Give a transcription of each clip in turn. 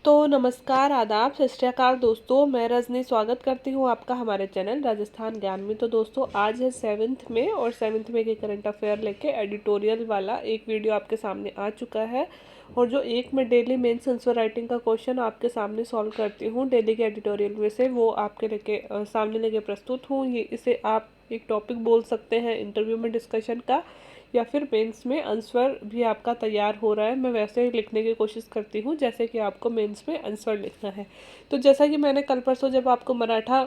तो नमस्कार, आदाब, सत श्री अकाल दोस्तों। मैं रजनी स्वागत करती हूँ आपका हमारे चैनल राजस्थान ज्ञान में। तो दोस्तों आज है 7th में और 7th में के करंट अफेयर लेके एडिटोरियल वाला एक वीडियो आपके सामने आ चुका है। और जो एक मैं डेली मेंस आंसर राइटिंग का क्वेश्चन आपके सामने सॉल्व करती हूँ डेली के एडिटोरियल में से, वो आपके सामने लेके प्रस्तुत हूँ। ये इसे आप एक टॉपिक बोल सकते हैं इंटरव्यू में डिस्कशन का, या फिर मेंस में आंसर भी आपका तैयार हो रहा है। मैं वैसे ही लिखने की कोशिश करती हूँ जैसे कि आपको मेंस में आंसर लिखना है। तो जैसा कि मैंने कल परसों जब आपको मराठा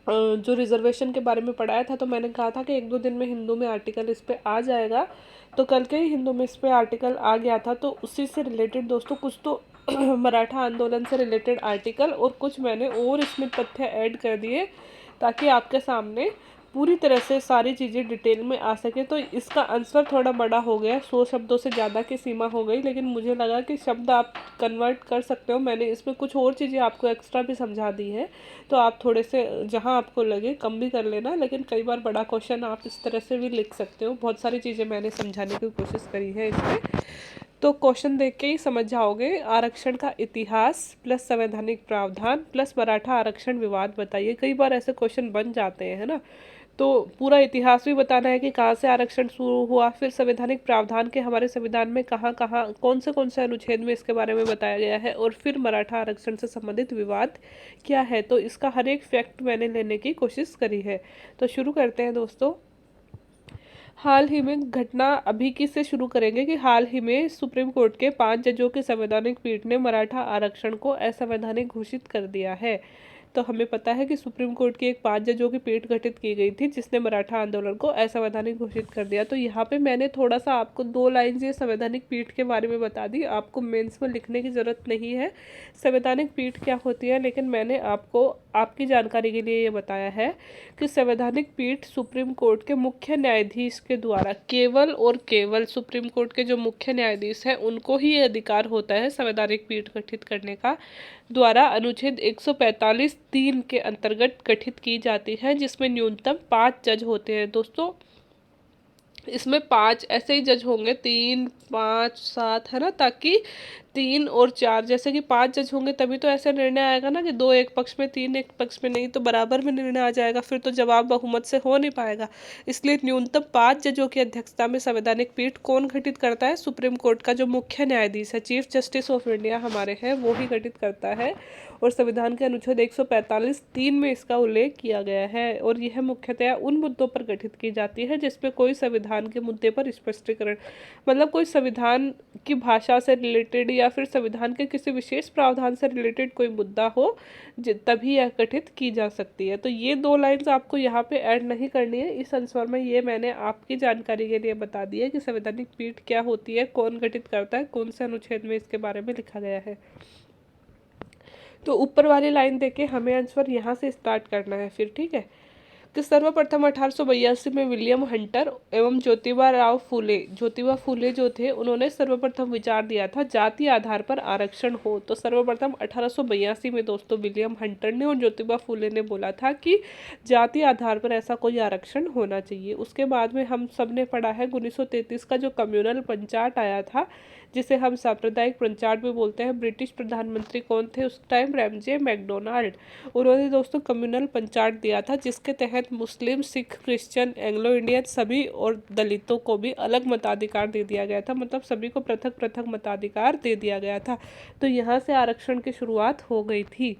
जो रिजर्वेशन के बारे में पढ़ाया था, तो मैंने कहा था कि 1-2 दिन में हिंदू में आर्टिकल इस पे आ जाएगा। तो कल के ही हिंदू में इस पे आर्टिकल आ गया था। तो उसी से रिलेटेड दोस्तों कुछ तो मराठा आंदोलन से रिलेटेड आर्टिकल और कुछ मैंने और इसमें तथ्य ऐड कर दिए, ताकि आपके सामने पूरी तरह से सारी चीज़ें डिटेल में आ सके। तो इसका आंसर थोड़ा बड़ा हो गया, 100 शब्दों से ज़्यादा की सीमा हो गई, लेकिन मुझे लगा कि शब्द आप कन्वर्ट कर सकते हो। मैंने इसमें कुछ और चीज़ें आपको एक्स्ट्रा भी समझा दी है, तो आप थोड़े से जहाँ आपको लगे कम भी कर लेना। लेकिन कई बार बड़ा क्वेश्चन आप इस तरह से भी लिख सकते हो। बहुत सारी चीज़ें मैंने समझाने की कोशिश करी है इसमें, तो क्वेश्चन देख के ही समझ जाओगे। आरक्षण का इतिहास प्लस संवैधानिक प्रावधान प्लस मराठा आरक्षण विवाद बताइए। कई बार ऐसे क्वेश्चन बन जाते हैं, है ना। तो पूरा इतिहास भी बताना है कि कहाँ से आरक्षण शुरू हुआ, फिर संवैधानिक प्रावधान के हमारे संविधान में कहाँ कहाँ कौन से अनुच्छेद में इसके बारे में बताया गया है, और फिर मराठा आरक्षण से संबंधित विवाद क्या है। तो इसका हर एक फैक्ट मैंने लेने की कोशिश करी है। तो शुरू करते हैं दोस्तों। हाल ही में घटना अभी की से शुरू करेंगे कि हाल ही में सुप्रीम कोर्ट के 5 जजों की संवैधानिक पीठ ने मराठा आरक्षण को असंवैधानिक घोषित कर दिया है। तो हमें पता है कि सुप्रीम कोर्ट की एक 5 जजों की पीठ गठित की गई थी, जिसने मराठा आंदोलन को असंवैधानिक घोषित कर दिया। तो यहाँ पे मैंने थोड़ा सा आपको 2 लाइन ये संवैधानिक पीठ के बारे में बता दी। आपको मेंस में लिखने की जरूरत नहीं है संवैधानिक पीठ क्या होती है, लेकिन मैंने आपको आपकी जानकारी के लिए ये बताया है कि संवैधानिक पीठ सुप्रीम कोर्ट के मुख्य न्यायाधीश के द्वारा केवल और केवल सुप्रीम कोर्ट के जो मुख्य न्यायाधीश हैं उनको ही ये अधिकार होता है संवैधानिक पीठ गठित करने का, द्वारा अनुच्छेद 145(3) के अंतर्गत गठित की जाती है, जिसमें न्यूनतम 5 जज होते हैं दोस्तों। इसमें 5 ऐसे ही जज होंगे, 3, 5, 7, है ना, ताकि 3 और 4 जैसे कि 5 जज होंगे तभी तो ऐसा निर्णय आएगा ना कि 2 एक पक्ष में 3 एक पक्ष में, नहीं तो बराबर में निर्णय आ जाएगा, फिर तो जवाब बहुमत से हो नहीं पाएगा। इसलिए न्यूनतम 5 जजों की अध्यक्षता में संवैधानिक पीठ कौन गठित करता है? सुप्रीम कोर्ट का जो मुख्य न्यायाधीश है, चीफ जस्टिस ऑफ इंडिया हमारे हैं, वो ही गठित करता है। और संविधान के अनुच्छेद 145(3) में इसका उल्लेख किया गया है। और यह मुख्यतया उन मुद्दों पर गठित की जाती है जिसपे कोई संविधान के मुद्दे पर स्पष्टीकरण, मतलब कोई संविधान की भाषा से रिलेटेड या फिर संविधान के किसी विशेष प्रावधान से रिलेटेड कोई मुद्दा हो, तभी यह गठित की जा सकती है। तो ये 2 लाइन्स आपको यहाँ पे ऐड नहीं करनी है इस आंसर में। ये मैंने आपकी जानकारी के लिए बता दी है कि संवैधानिक पीठ क्या होती है, कौन गठित करता है, कौन से अनुच्छेद में इसके बारे में लिखा गया है। तो ऊपर वाली लाइन देके हमें आंसर यहाँ से स्टार्ट करना है फिर, ठीक है। कि सर्वप्रथम 1882 में विलियम हंटर एवं ज्योतिबा फूले जो थे, उन्होंने सर्वप्रथम विचार दिया था जाति आधार पर आरक्षण हो। तो सर्वप्रथम 1882 में दोस्तों विलियम हंटर ने और ज्योतिबा फूले ने बोला था कि जाति आधार पर ऐसा कोई आरक्षण होना चाहिए। उसके बाद में हम सब ने पढ़ा है 1933 का जो कम्युनल पंचाट आया था, जिसे हम सांप्रदायिक पंचाट भी बोलते हैं। ब्रिटिश प्रधानमंत्री कौन थे उस टाइम? Ramsay McDonald. उन्होंने दोस्तों कम्युनल पंचाट दिया था, जिसके तहत मुस्लिम, सिख, क्रिश्चियन, एंग्लो इंडियन सभी और दलितों को भी अलग मताधिकार दे दिया गया था, मतलब सभी को पृथक पृथक मताधिकार दे दिया गया था। तो यहाँ से आरक्षण की शुरुआत हो गई थी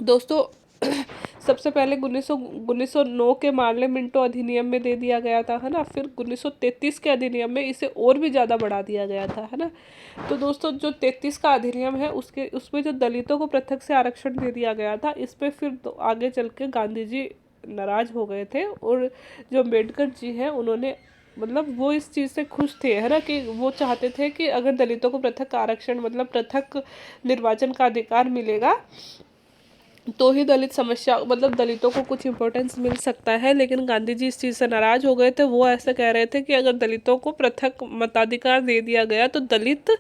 दोस्तों। सबसे पहले 1909 के पार्लियामेंटो अधिनियम में दे दिया गया था, है ना। फिर 1933 के अधिनियम में इसे और भी ज़्यादा बढ़ा दिया गया था, है ना। तो दोस्तों जो 33 का अधिनियम है उसमें जो दलितों को पृथक से आरक्षण दे दिया गया था, इस पे फिर आगे चल के गांधी जी नाराज हो गए थे। और जो अम्बेडकर जी हैं उन्होंने, मतलब वो इस चीज़ से खुश थे, है ना, कि वो चाहते थे कि अगर दलितों को पृथक आरक्षण मतलब पृथक निर्वाचन का अधिकार मिलेगा तो ही दलित समस्या, मतलब दलितों को कुछ इम्पोर्टेंस मिल सकता है। लेकिन गांधी जी इस चीज़ से नाराज हो गए थे। वो ऐसा कह रहे थे कि अगर दलितों को पृथक मताधिकार दे दिया गया तो दलित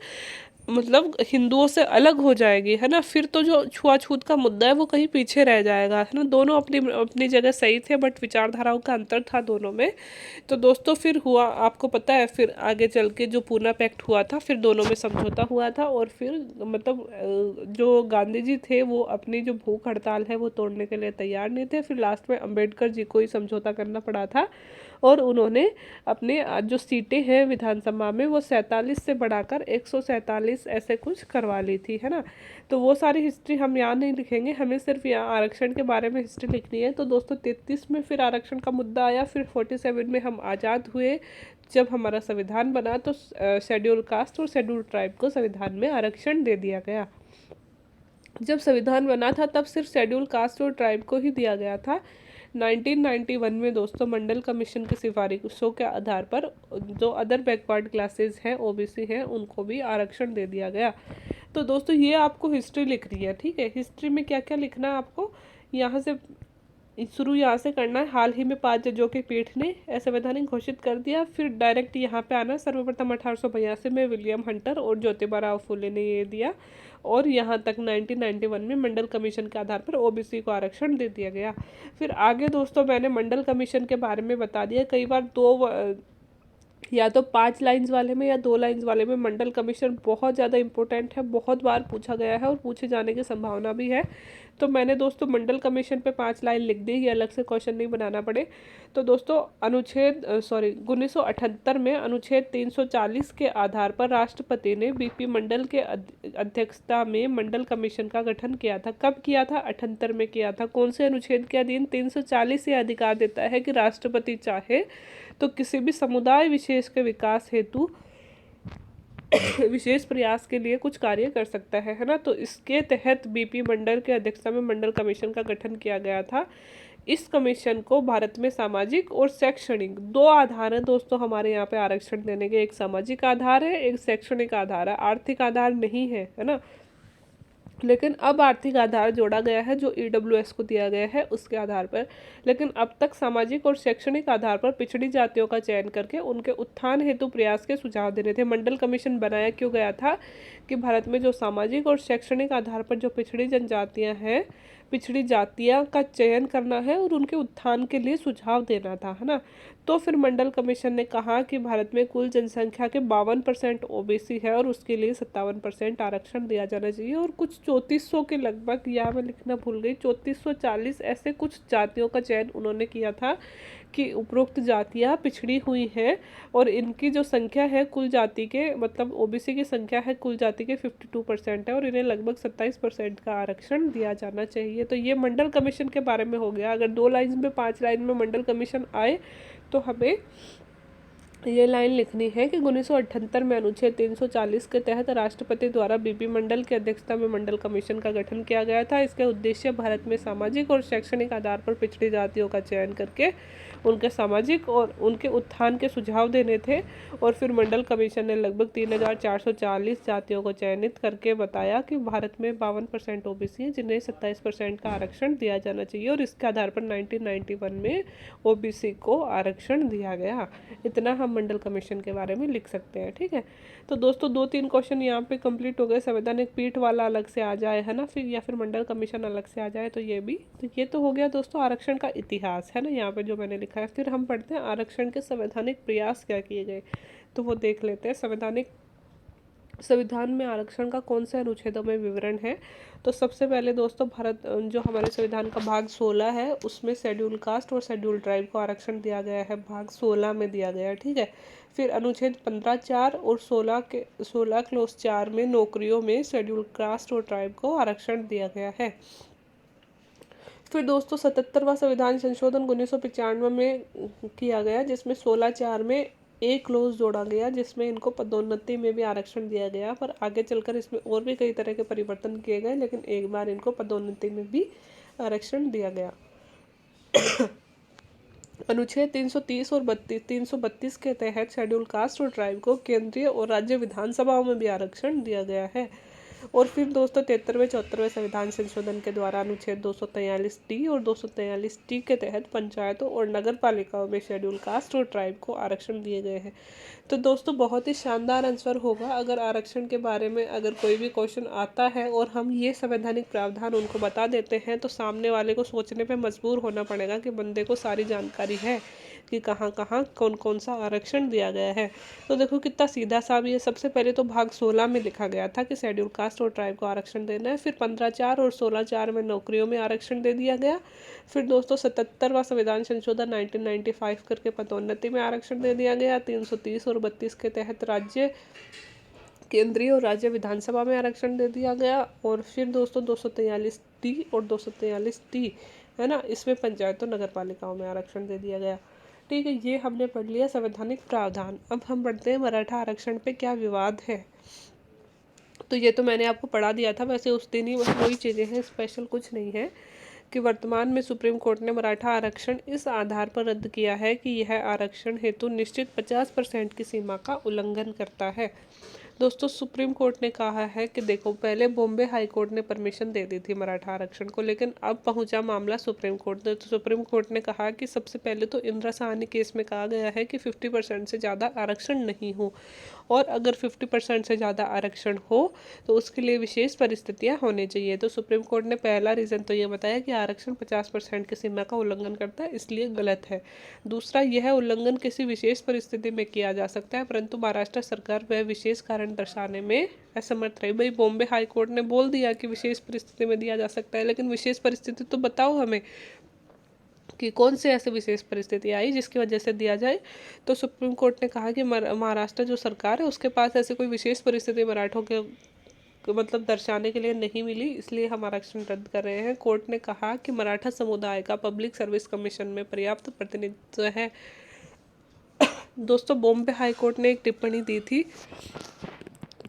मतलब हिंदुओं से अलग हो जाएगी, है ना, फिर तो जो छुआछूत का मुद्दा है वो कहीं पीछे रह जाएगा, है ना। दोनों अपनी अपनी जगह सही थे, बट विचारधाराओं का अंतर था दोनों में। तो दोस्तों फिर हुआ, आपको पता है, फिर आगे चल के जो पूना पैक्ट हुआ था, फिर दोनों में समझौता हुआ था, और फिर मतलब जो गांधी जी थे वो अपनी जो भूख हड़ताल है वो तोड़ने के लिए तैयार नहीं थे। फिर लास्ट में अंबेडकर जी को ही समझौता करना पड़ा था, और उन्होंने अपने जो सीटें हैं विधानसभा में वो 47 से बढ़ाकर 147 ऐसे कुछ करवा ली थी, है ना। तो वो सारी हिस्ट्री हम यहाँ नहीं लिखेंगे, हमें सिर्फ यहाँ आरक्षण के बारे में हिस्ट्री लिखनी है। तो दोस्तों 33 में फिर आरक्षण का मुद्दा आया, फिर 47 में हम आज़ाद हुए, जब हमारा संविधान बना तो शेड्यूल कास्ट और शेड्यूल ट्राइब को संविधान में आरक्षण दे दिया गया। जब संविधान बना था तब सिर्फ शेड्यूल कास्ट और ट्राइब को ही दिया गया था। 1991 में दोस्तों मंडल कमीशन की सिफारिशों के आधार पर जो अदर बैकवर्ड क्लासेस हैं, ओबीसी हैं, उनको भी आरक्षण दे दिया गया। तो दोस्तों ये आपको हिस्ट्री लिखनी है, ठीक है। हिस्ट्री में क्या क्या लिखना है आपको, यहाँ से शुरू यहाँ से करना है। हाल ही में 5 जजों की पीठ ने असंवैधानिक घोषित कर दिया, फिर डायरेक्ट यहाँ पे आना। सर्वप्रथम 1882 में विलियम हंटर और ज्योतिबा राव फुले ने ये दिया, और यहाँ तक 1991 में मंडल कमीशन के आधार पर ओबीसी को आरक्षण दे दिया गया। फिर आगे दोस्तों मैंने मंडल कमीशन के बारे में बता दिया। कई बार या तो 5 लाइन्स वाले में या 2 लाइन्स वाले में मंडल कमीशन बहुत ज़्यादा इंपॉर्टेंट है, बहुत बार पूछा गया है और पूछे जाने की संभावना भी है। तो मैंने दोस्तों मंडल कमीशन पे 5 लाइन लिख दी, ये अलग से क्वेश्चन नहीं बनाना पड़े। तो दोस्तों 1978 में अनुच्छेद 340 के आधार पर राष्ट्रपति ने बीपी मंडल के अध्यक्षता में मंडल कमीशन का गठन किया था। कब किया था? 78 में किया था। कौन से अनुच्छेद के अधीन? 340 ये अधिकार देता है कि राष्ट्रपति चाहे तो किसी भी समुदाय विशेष के विकास हेतु विशेष प्रयास के लिए कुछ कार्य कर सकता है ना। तो इसके तहत बीपी मंडल के अध्यक्षता में मंडल कमीशन का गठन किया गया था। इस कमीशन को भारत में सामाजिक और शैक्षणिक 2 आधार हैं दोस्तों हमारे यहाँ पे आरक्षण देने के। एक सामाजिक आधार है, एक शैक्षणिक आधार है। आर्थिक आधार नहीं है ना। लेकिन अब आर्थिक आधार जोड़ा गया है जो ईडब्ल्यूएस को दिया गया है उसके आधार पर। लेकिन अब तक सामाजिक और शैक्षणिक आधार पर पिछड़ी जातियों का चयन करके उनके उत्थान हेतु प्रयास के सुझाव देने थे। मंडल कमीशन बनाया क्यों गया था कि भारत में जो सामाजिक और शैक्षणिक आधार पर जो पिछड़ी जनजातियां हैं, पिछड़ी जातियां का चयन करना है और उनके उत्थान के लिए सुझाव देना था, है ना। तो फिर मंडल कमीशन ने कहा कि भारत में कुल जनसंख्या के 52% ओबीसी है और उसके लिए 57% आरक्षण दिया जाना चाहिए। और कुछ 3400 के लगभग, या मैं लिखना भूल गई, 3440 ऐसे कुछ जातियों का चयन उन्होंने किया था कि उपरोक्त जातियां पिछड़ी हुई हैं और इनकी जो संख्या है कुल जाति के, मतलब ओबीसी की संख्या है कुल जाति के 52% है और इन्हें लगभग 27% का आरक्षण दिया जाना चाहिए। तो ये मंडल कमीशन के बारे में हो गया। अगर 2 लाइन में 5 लाइन में मंडल कमीशन आए तो हमें ये लाइन लिखनी है कि 1978 में अनुच्छेद 340 के तहत राष्ट्रपति द्वारा बीपी मंडल की अध्यक्षता में मंडल कमीशन का गठन किया गया था। इसका उद्देश्य भारत में सामाजिक और शैक्षणिक आधार पर पिछड़ी जातियों का चयन करके उनके सामाजिक और उनके उत्थान के सुझाव देने थे। और फिर मंडल कमीशन ने लगभग 3440 जातियों को चयनित करके बताया कि भारत में 52% ओबीसी हैं जिन्हें 27% का आरक्षण दिया जाना चाहिए, और इसके आधार पर 1991 में ओबीसी को आरक्षण दिया गया। इतना हम मंडल कमीशन के बारे में लिख सकते हैं, ठीक है। तो दोस्तों 2-3 क्वेश्चन यहाँ पे कंप्लीट हो गए। संवैधानिक पीठ वाला अलग से आ जाए, है ना, फिर या फिर मंडल कमीशन अलग से आ जाए, तो ये भी, तो ये तो हो गया दोस्तों आरक्षण का इतिहास, है ना, यहाँ पे जो मैंने लिखा है। फिर हम पढ़ते हैं आरक्षण के संवैधानिक प्रयास क्या किए गए, तो वो देख लेते हैं। संविधान में आरक्षण का कौन से अनुच्छेदों में विवरण है। तो सबसे पहले दोस्तों भारत जो हमारे संविधान का भाग 16 है उसमें शेड्यूल कास्ट और शेड्यूल ट्राइब को आरक्षण दिया गया है, भाग 16 में दिया गया है, ठीक है। फिर अनुच्छेद 15(4) और 16 क्लोज 4 में नौकरियों में शेड्यूल कास्ट और ट्राइब को आरक्षण दिया गया है। फिर दोस्तों 77वां संविधान संशोधन 1995 में किया गया, जिसमें 16(4) में एक क्लोज जोड़ा गया जिसमें इनको पदोन्नति में भी आरक्षण दिया गया। पर आगे चलकर इसमें और भी कई तरह के परिवर्तन किए गए, लेकिन एक बार इनको पदोन्नति में भी आरक्षण दिया गया। अनुच्छेद 330 और 332 के तहत शेड्यूल कास्ट और ट्राइब को केंद्रीय और राज्य विधानसभाओं में भी आरक्षण दिया गया है। और फिर दोस्तों 73वें संविधान संशोधन के द्वारा अनुच्छेद 243D और 243D के तहत पंचायतों और नगर पालिकाओं में शेड्यूल कास्ट और ट्राइब को आरक्षण दिए गए हैं। तो दोस्तों बहुत ही शानदार आंसर होगा अगर आरक्षण के बारे में अगर कोई भी क्वेश्चन आता है और हम ये संवैधानिक प्रावधान उनको बता देते हैं तो सामने वाले को सोचने पे मजबूर होना पड़ेगा कि बंदे को सारी जानकारी है कि कहाँ कहाँ कौन कौन सा आरक्षण दिया गया है। तो देखो कितना सीधा सा भी है। सबसे पहले तो भाग 16 में लिखा गया था कि शेड्यूल कास्ट और ट्राइब को आरक्षण देना है, फिर 15(4) और 16(4) में नौकरियों में आरक्षण दे दिया गया। फिर दोस्तों 77वां संविधान संशोधन 1995 करके पदोन्नति में आरक्षण दे दिया गया। 330 और 32 के तहत राज्य केंद्रीय और राज्य विधानसभा में आरक्षण दे दिया गया। और फिर दोस्तों 243D और 243D है ना, इसमें पंचायतों नगर पालिकाओं में आरक्षण दे दिया गया। ठीक है, ये हमने पढ़ लिया संवैधानिक प्रावधान। अब हम पढ़ते हैं मराठा आरक्षण पे क्या विवाद है। तो ये तो मैंने आपको पढ़ा दिया था, वैसे उस दिन ही वही चीज़ें हैं, स्पेशल कुछ नहीं है। कि वर्तमान में सुप्रीम कोर्ट ने मराठा आरक्षण इस आधार पर रद्द किया है कि यह आरक्षण हेतु निश्चित 50% की सीमा का उल्लंघन करता है। दोस्तों सुप्रीम कोर्ट ने कहा है कि देखो पहले बॉम्बे हाई कोर्ट ने परमिशन दे दी थी मराठा आरक्षण को, लेकिन अब पहुंचा मामला सुप्रीम कोर्ट में। तो सुप्रीम कोर्ट ने कहा कि सबसे पहले तो इंदिरा साहनी केस में कहा गया है कि 50% से ज़्यादा आरक्षण नहीं हो, और अगर 50% से ज़्यादा आरक्षण हो तो उसके लिए विशेष परिस्थितियाँ होनी चाहिए। तो सुप्रीम कोर्ट ने पहला रीज़न तो ये बताया कि आरक्षण 50% की सीमा का उल्लंघन करता है, इसलिए गलत है। दूसरा, यह उल्लंघन किसी विशेष परिस्थिति में किया जा सकता है, परंतु महाराष्ट्र सरकार वह विशेष कारण दर्शाने में असमर्थ रही। भाई बॉम्बे हाई कोर्ट ने बोल दिया कि विशेष परिस्थिति में दिया जा सकता है, लेकिन विशेष परिस्थिति तो बताओ हमें कि कौन से ऐसे विशेष परिस्थिति आई जिसकी वजह से दिया जाए। तो सुप्रीम कोर्ट ने कहा कि महाराष्ट्र जो सरकार है उसके पास ऐसी कोई विशेष परिस्थिति मराठों के मतलब दर्शाने के लिए नहीं मिली, इसलिए हम आरक्षण रद्द कर रहे हैं। कोर्ट ने कहा कि मराठा समुदाय का पब्लिक सर्विस कमीशन में पर्याप्त प्रतिनिधित्व है। दोस्तों बॉम्बे हाई कोर्ट ने एक टिप्पणी दी थी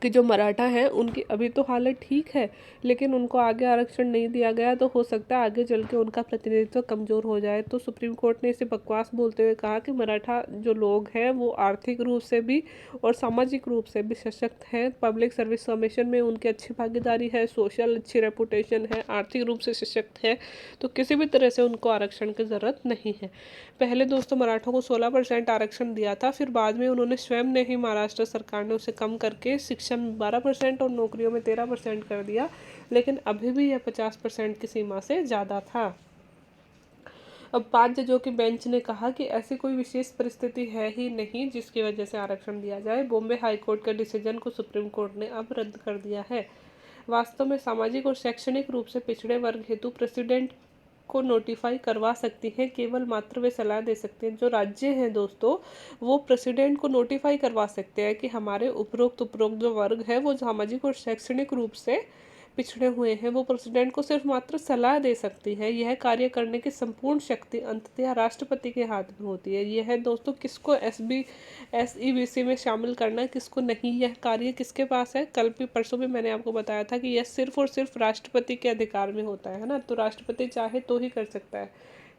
कि जो मराठा हैं उनकी अभी तो हालत ठीक है, लेकिन उनको आगे आरक्षण नहीं दिया गया तो हो सकता है आगे चल के उनका प्रतिनिधित्व कमज़ोर हो जाए। तो सुप्रीम कोर्ट ने इसे बकवास बोलते हुए कहा कि मराठा जो लोग हैं वो आर्थिक रूप से भी और सामाजिक रूप से भी सशक्त हैं। पब्लिक सर्विस कमीशन में उनकी अच्छी भागीदारी है, सोशल अच्छी रेपुटेशन है, आर्थिक रूप से सशक्त है, तो किसी भी तरह से उनको आरक्षण की ज़रूरत नहीं है। पहले दोस्तों मराठों को 16% आरक्षण दिया था, फिर बाद में उन्होंने स्वयं ने ही महाराष्ट्र सरकार ने उसे कम करके शिक्षा में 12% और नौकरियों में 13% कर दिया, लेकिन अभी भी यह 50% की सीमा से ज़्यादा था। अब 5 जजों की बेंच ने कहा कि ऐसी कोई विशेष परिस्थिति है ही नहीं जिसकी वजह से आरक्षण दिया जाए। बॉम्बे हाई कोर्ट के डिसीजन को सुप्रीम कोर्ट ने अब रद्द कर दिया है। वास्तव में सामाजिक और शैक्षणिक रूप से पिछड़े वर्ग हेतु प्रेसिडेंट को नोटिफाई करवा सकती हैं, केवल मात्र वे सलाह दे सकते हैं। जो राज्य हैं दोस्तों वो प्रेसिडेंट को नोटिफाई करवा सकते हैं कि हमारे उपरोक्त जो वर्ग है वो सामाजिक और शैक्षणिक रूप से पिछड़े हुए हैं, वो प्रेसिडेंट को सिर्फ मात्र सलाह दे सकती है। यह कार्य करने की संपूर्ण शक्ति अंततः राष्ट्रपति के हाथ में होती है। यह दोस्तों किसको SEBC में शामिल करना है, किसको नहीं, यह कार्य किसके पास है। कल भी परसों भी मैंने आपको बताया था कि यह सिर्फ और सिर्फ राष्ट्रपति के अधिकार में होता है ना, तो राष्ट्रपति चाहे तो ही कर सकता है।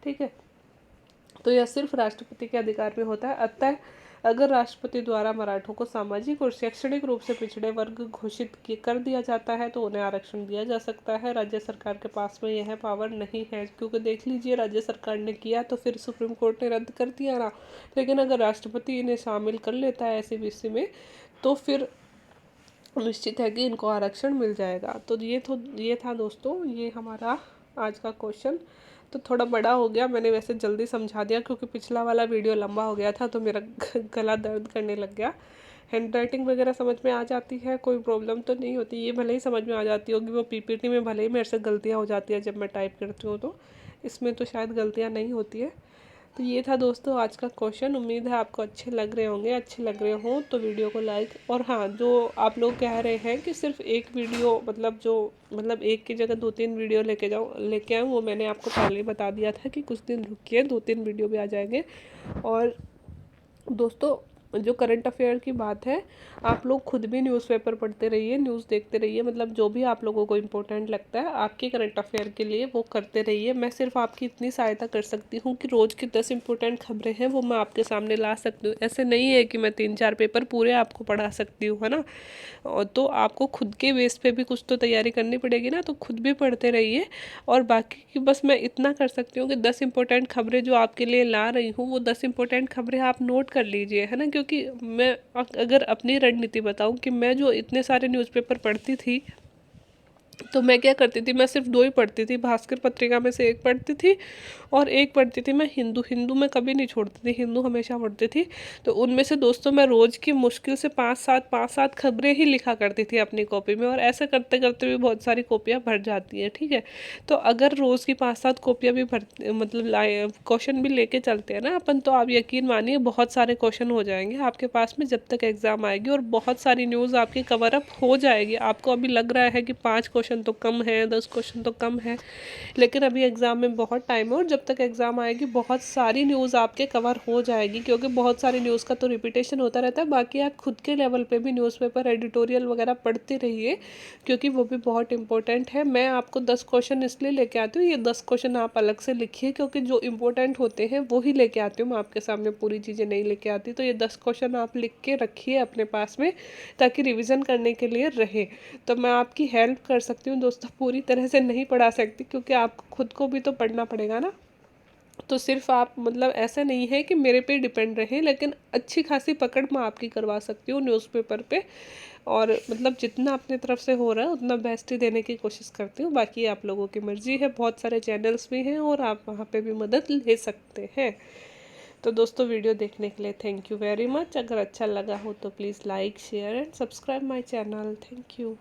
ठीक है, तो यह सिर्फ राष्ट्रपति के अधिकार में होता है। अतः अगर राष्ट्रपति द्वारा मराठों को सामाजिक और शैक्षणिक रूप से पिछड़े वर्ग घोषित कर दिया जाता है तो उन्हें आरक्षण दिया जा सकता है। राज्य सरकार के पास में यह पावर नहीं है, क्योंकि देख लीजिए राज्य सरकार ने किया तो फिर सुप्रीम कोर्ट ने रद्द कर दिया ना, लेकिन अगर राष्ट्रपति इन्हें शामिल कर लेता है SEBC में तो फिर निश्चित है कि इनको आरक्षण मिल जाएगा। तो ये था दोस्तों ये हमारा आज का क्वेश्चन। तो थोड़ा बड़ा हो गया, मैंने वैसे जल्दी समझा दिया क्योंकि पिछला वाला वीडियो लंबा हो गया था तो मेरा गला दर्द करने लग गया। हैंड राइटिंग वगैरह समझ में आ जाती है, कोई प्रॉब्लम तो नहीं होती। ये भले ही समझ में आ जाती होगी, वो PPT में भले ही मेरे से गलतियाँ हो जाती है जब मैं टाइप करती हूँ, तो इसमें तो शायद गलतियाँ नहीं होती है। तो ये था दोस्तों आज का क्वेश्चन। उम्मीद है आपको अच्छे लग रहे होंगे। अच्छे लग रहे हों तो वीडियो को लाइक, और हाँ जो आप लोग कह रहे हैं कि सिर्फ एक वीडियो मतलब एक की जगह 2-3 वीडियो लेके आऊँ, वो मैंने आपको पहले ही बता दिया था कि कुछ दिन रुकिए 2-3 वीडियो भी आ जाएंगे। और दोस्तों जो करंट अफेयर की बात है, आप लोग खुद भी न्यूज़पेपर पढ़ते रहिए, न्यूज़ देखते रहिए, मतलब जो भी आप लोगों को इम्पोर्टेंट लगता है आपके करंट अफेयर के लिए वो करते रहिए। मैं सिर्फ आपकी इतनी सहायता कर सकती हूँ कि रोज़ की 10 इम्पोर्टेंट खबरें हैं वो मैं आपके सामने ला सकती हूँ। ऐसे नहीं है कि मैं 3-4 पेपर पूरे आपको पढ़ा सकती हूँ, है ना। और तो आपको खुद के बेस पे भी कुछ तो तैयारी करनी पड़ेगी ना, तो खुद भी पढ़ते रहिए। और बाकी की बस मैं इतना कर सकती हूँ कि 10 इम्पोर्टेंट खबरें जो आपके लिए ला रही हूँ वो 10 इम्पोर्टेंट खबरें आप नोट कर लीजिए, है ना। क्योंकि मैं अगर अपनी रणनीति बताऊँ कि मैं जो इतने सारे न्यूज़पेपर पढ़ती थी, तो मैं क्या करती थी, मैं सिर्फ 2 ही पढ़ती थी, भास्कर पत्रिका में से एक पढ़ती थी और एक पढ़ती थी मैं हिंदू। हिंदू मैं कभी नहीं छोड़ती थी, हिंदू हमेशा पढ़ती थी। तो उनमें से दोस्तों मैं रोज़ की मुश्किल से 5-7 खबरें ही लिखा करती थी अपनी कॉपी में, और ऐसा करते करते भी बहुत सारी कॉपियाँ भर जाती हैं, ठीक है। तो अगर रोज़ की 5-7 कॉपियाँ भी भर मतलब लाए क्वेश्चन भी लेके चलते हैं ना अपन, तो आप यकीन मानिए बहुत सारे क्वेश्चन हो जाएंगे आपके पास में जब तक एग्ज़ाम आएगी, और बहुत सारी न्यूज़ आपकी कवर अप हो जाएगी। आपको अभी लग रहा है कि 5 क्वेश्चन तो कम है, 10 क्वेश्चन तो कम है, लेकिन अभी एग्ज़ाम में बहुत टाइम है, और जब तक एग्ज़ाम आएगी बहुत सारी न्यूज़ आपके कवर हो जाएगी। क्योंकि बहुत सारी न्यूज़ का तो रिपीटेशन होता रहता है। बाकी आप खुद के लेवल पे भी न्यूज़पेपर एडिटोरियल वगैरह पढ़ते रहिए, क्योंकि वो भी बहुत इंपॉर्टेंट है। मैं आपको 10 क्वेश्चन इसलिए लेके आती हूँ, ये 10 क्वेश्चन आप अलग से लिखिए, क्योंकि जो इंपॉर्टेंट होते हैं वो ही लेके आती हूँ मैं आपके सामने, पूरी चीज़ें नहीं लेके आती। तो ये 10 क्वेश्चन आप लिख के रखिए अपने पास में, ताकि रिविज़न करने के लिए रहे। तो मैं आपकी हेल्प कर सकती हूँ दोस्तों, पूरी तरह से नहीं पढ़ा सकती, क्योंकि आपको खुद को भी तो पढ़ना पड़ेगा ना। तो सिर्फ आप मतलब ऐसा नहीं है कि मेरे पे डिपेंड रहें, लेकिन अच्छी खासी पकड़ मैं आपकी करवा सकती हूँ न्यूज़पेपर पे। और मतलब जितना अपने तरफ से हो रहा है उतना बेस्ट ही देने की कोशिश करती हूँ। बाकी आप लोगों की मर्ज़ी है, बहुत सारे चैनल्स भी हैं और आप वहाँ पे भी मदद ले सकते हैं। तो दोस्तों वीडियो देखने के लिए थैंक यू वेरी मच। अगर अच्छा लगा हो तो please like share and subscribe my channel. Thank you.